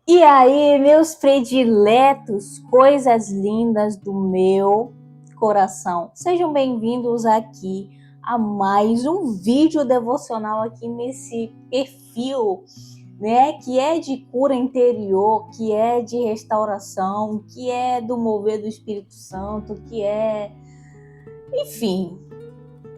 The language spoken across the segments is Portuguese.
E aí, meus prediletos, coisas lindas do meu coração, sejam bem-vindos aqui a mais um vídeo devocional aqui nesse perfil, né, que é de cura interior, que é de restauração, que é do mover do Espírito Santo, enfim,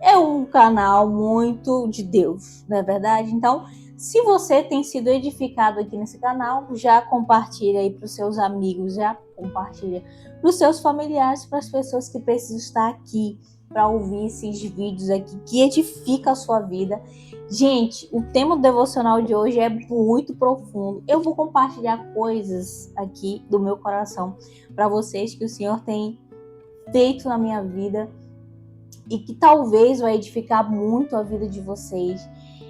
é um canal muito de Deus, não é verdade? Então, se você tem sido edificado aqui nesse canal, já compartilha aí para os seus amigos, já compartilha para os seus familiares, para as pessoas que precisam estar aqui para ouvir esses vídeos aqui que edifica a sua vida. Gente, o tema devocional de hoje é muito profundo. Eu vou compartilhar coisas aqui do meu coração para vocês que o Senhor tem feito na minha vida e que talvez vai edificar muito a vida de vocês.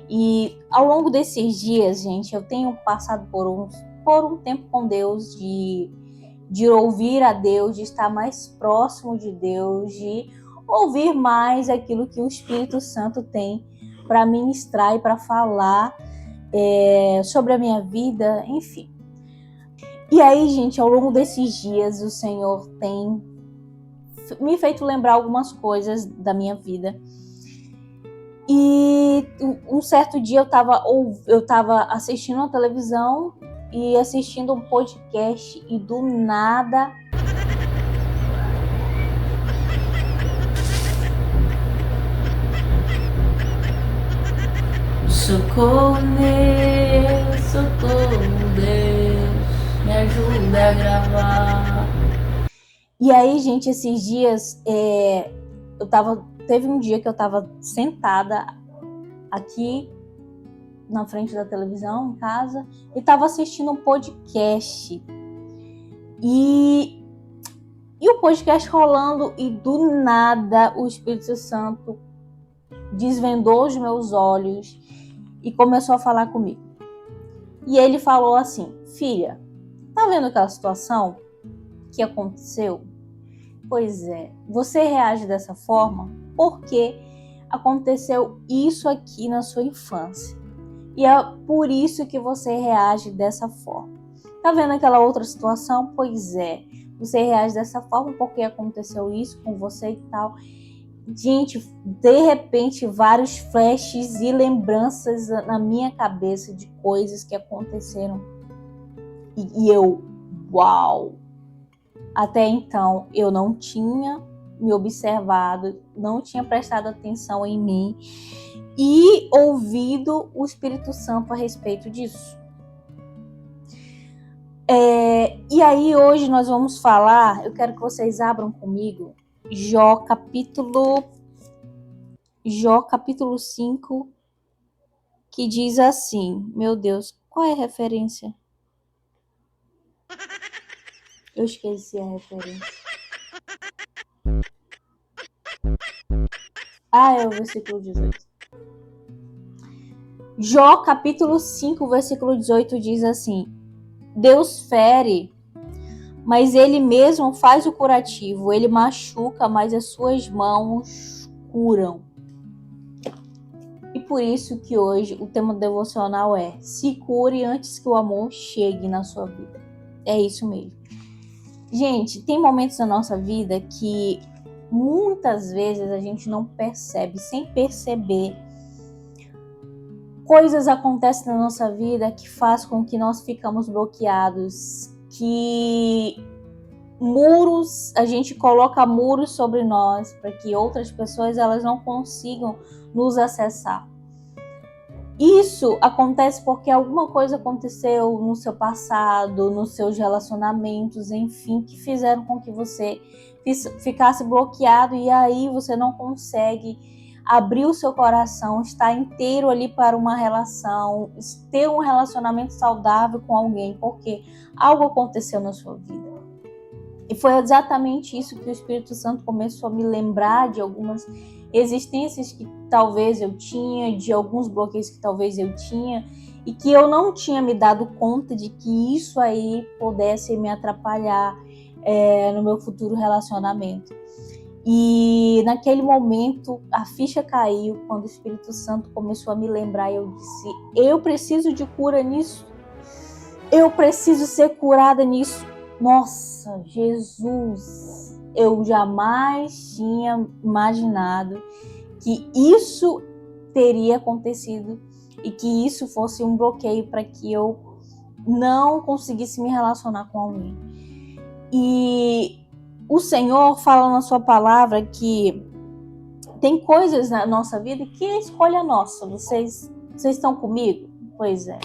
E ao longo desses dias, gente, eu tenho passado por um tempo com Deus, de ouvir a Deus, de estar mais próximo de Deus, de ouvir mais aquilo que o Espírito Santo tem para ministrar e para falar sobre a minha vida, enfim. E aí, gente, ao longo desses dias, o Senhor tem me feito lembrar algumas coisas da minha vida. E um certo dia eu tava assistindo a televisão e assistindo um podcast e do nada socorro Deus, socorro Deus, me ajuda a gravar. E aí, gente, esses dias teve um dia que eu tava sentada aqui na frente da televisão, em casa, e estava assistindo um podcast. E o podcast rolando, e do nada o Espírito Santo desvendou os meus olhos e começou a falar comigo. E ele falou assim: filha, tá vendo aquela situação que aconteceu? Pois é, você reage dessa forma porque aconteceu isso aqui na sua infância. E é por isso que você reage dessa forma. Tá vendo aquela outra situação? Pois é, você reage dessa forma porque aconteceu isso com você e tal. Gente, de repente, vários flashes e lembranças na minha cabeça de coisas que aconteceram. E eu, uau! Até então, eu não tinha me observado, não tinha prestado atenção em mim e ouvido o Espírito Santo a respeito disso. E aí hoje nós vamos falar, eu quero que vocês abram comigo Jó capítulo 5, que diz assim, meu Deus, qual é a referência? Eu esqueci a referência. É o versículo 18. Jó capítulo 5, versículo 18 diz assim: Deus fere, mas ele mesmo faz o curativo. Ele machuca, mas as suas mãos curam. E por isso que hoje o tema devocional é: se cure antes que o amor chegue na sua vida. É isso mesmo. Gente, tem momentos na nossa vida que muitas vezes a gente não percebe, sem perceber. Coisas acontecem na nossa vida que faz com que nós ficamos bloqueados, que a gente coloca muros sobre nós para que outras pessoas elas não consigam nos acessar. Isso acontece porque alguma coisa aconteceu no seu passado, nos seus relacionamentos, enfim, que fizeram com que você ficasse bloqueado e aí você não consegue abrir o seu coração, estar inteiro ali para uma relação, ter um relacionamento saudável com alguém, porque algo aconteceu na sua vida. E foi exatamente isso que o Espírito Santo começou a me lembrar de algumas existências que talvez eu tinha, de alguns bloqueios que talvez eu tinha, e que eu não tinha me dado conta de que isso aí pudesse me atrapalhar no meu futuro relacionamento. E naquele momento a ficha caiu quando o Espírito Santo começou a me lembrar e eu disse: eu preciso de cura nisso. Eu preciso ser curada nisso. Nossa, Jesus, eu jamais tinha imaginado que isso teria acontecido e que isso fosse um bloqueio para que eu não conseguisse me relacionar com alguém. E o Senhor fala na sua palavra que tem coisas na nossa vida que é escolha nossa. Vocês estão comigo? Pois é.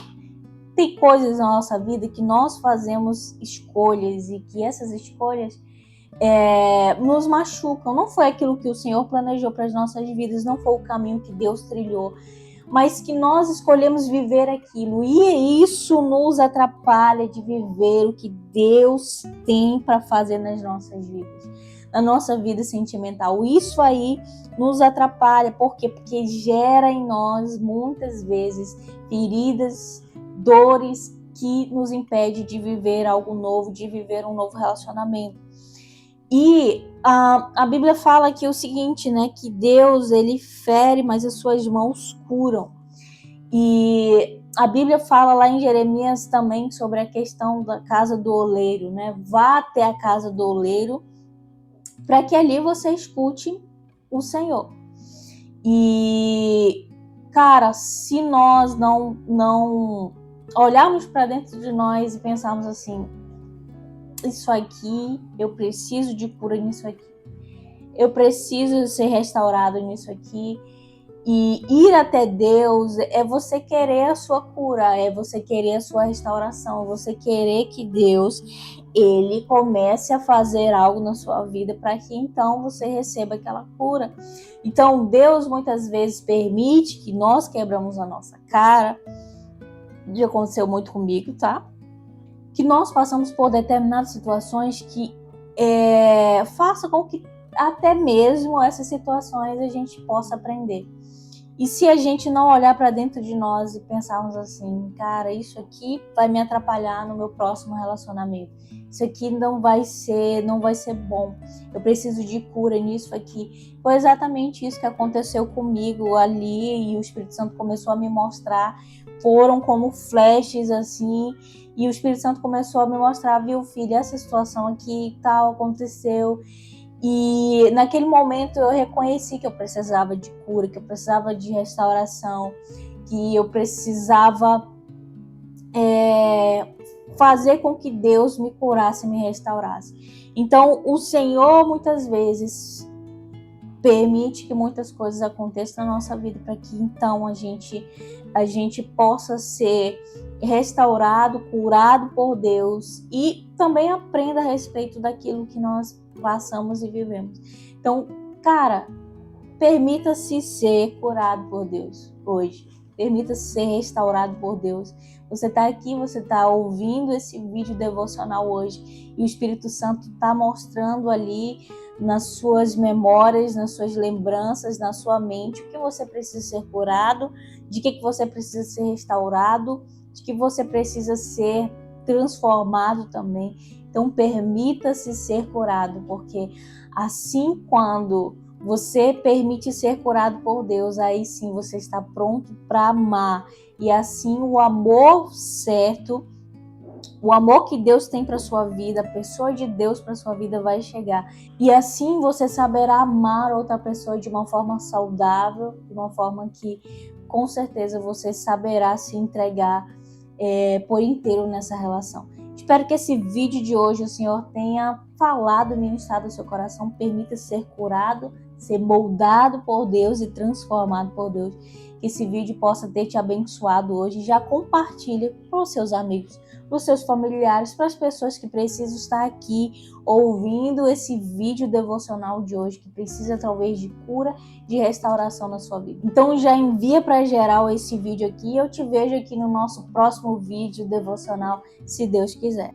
Tem coisas na nossa vida que nós fazemos escolhas e que essas escolhas nos machucam. Não foi aquilo que o Senhor planejou para as nossas vidas, não foi o caminho que Deus trilhou, mas que nós escolhemos viver aquilo. E isso nos atrapalha de viver o que Deus tem para fazer nas nossas vidas, na nossa vida sentimental. Isso aí nos atrapalha. Por quê? Porque gera em nós, muitas vezes, feridas, dores que nos impede de viver algo novo, de viver um novo relacionamento. E a Bíblia fala aqui o seguinte, né, que Deus, ele fere, mas as suas mãos curam. E a Bíblia fala lá em Jeremias também sobre a questão da casa do oleiro, né? Vá até a casa do oleiro para que ali você escute o Senhor. E, cara, se nós não olharmos para dentro de nós e pensarmos assim, isso aqui, eu preciso de cura nisso aqui, eu preciso ser restaurado nisso aqui, e ir até Deus é você querer a sua cura, é você querer a sua restauração, é você querer que Deus, ele comece a fazer algo na sua vida para que então você receba aquela cura. Então Deus muitas vezes permite que nós quebramos a nossa cara, já aconteceu muito comigo, tá? Que nós passamos por determinadas situações que faça com que até mesmo essas situações a gente possa aprender. E se a gente não olhar para dentro de nós e pensarmos assim, cara, isso aqui vai me atrapalhar no meu próximo relacionamento, isso aqui não vai ser bom, eu preciso de cura nisso aqui. Foi exatamente isso que aconteceu comigo ali, e o Espírito Santo começou a me mostrar, foram como flashes assim, e o Espírito Santo começou a me mostrar, viu, filha, essa situação aqui tal aconteceu. E naquele momento eu reconheci que eu precisava de cura, que eu precisava de restauração, que eu precisava fazer com que Deus me curasse e me restaurasse. Então o Senhor muitas vezes permite que muitas coisas aconteçam na nossa vida para que então a gente possa ser restaurado, curado por Deus e também aprenda a respeito daquilo que nós passamos e vivemos. Então, cara, permita-se ser curado por Deus hoje. Permita-se ser restaurado por Deus. Você está aqui, você está ouvindo esse vídeo devocional hoje e o Espírito Santo está mostrando ali nas suas memórias, nas suas lembranças, na sua mente, o que você precisa ser curado, de que você precisa ser restaurado, de que você precisa ser transformado também. Então, permita-se ser curado, porque assim, quando você permite ser curado por Deus, aí sim você está pronto para amar. E assim o amor certo, o amor que Deus tem para sua vida, a pessoa de Deus para sua vida vai chegar. E assim você saberá amar outra pessoa de uma forma saudável, de uma forma que com certeza você saberá se entregar por inteiro nessa relação. Espero que esse vídeo de hoje o Senhor tenha falado, ministrado ao seu coração, permita ser curado, ser moldado por Deus e transformado por Deus. Que esse vídeo possa ter te abençoado hoje. Já compartilha para os seus amigos, para os seus familiares, para as pessoas que precisam estar aqui ouvindo esse vídeo devocional de hoje, que precisa talvez de cura, de restauração na sua vida. Então já envia para geral esse vídeo aqui e eu te vejo aqui no nosso próximo vídeo devocional, se Deus quiser.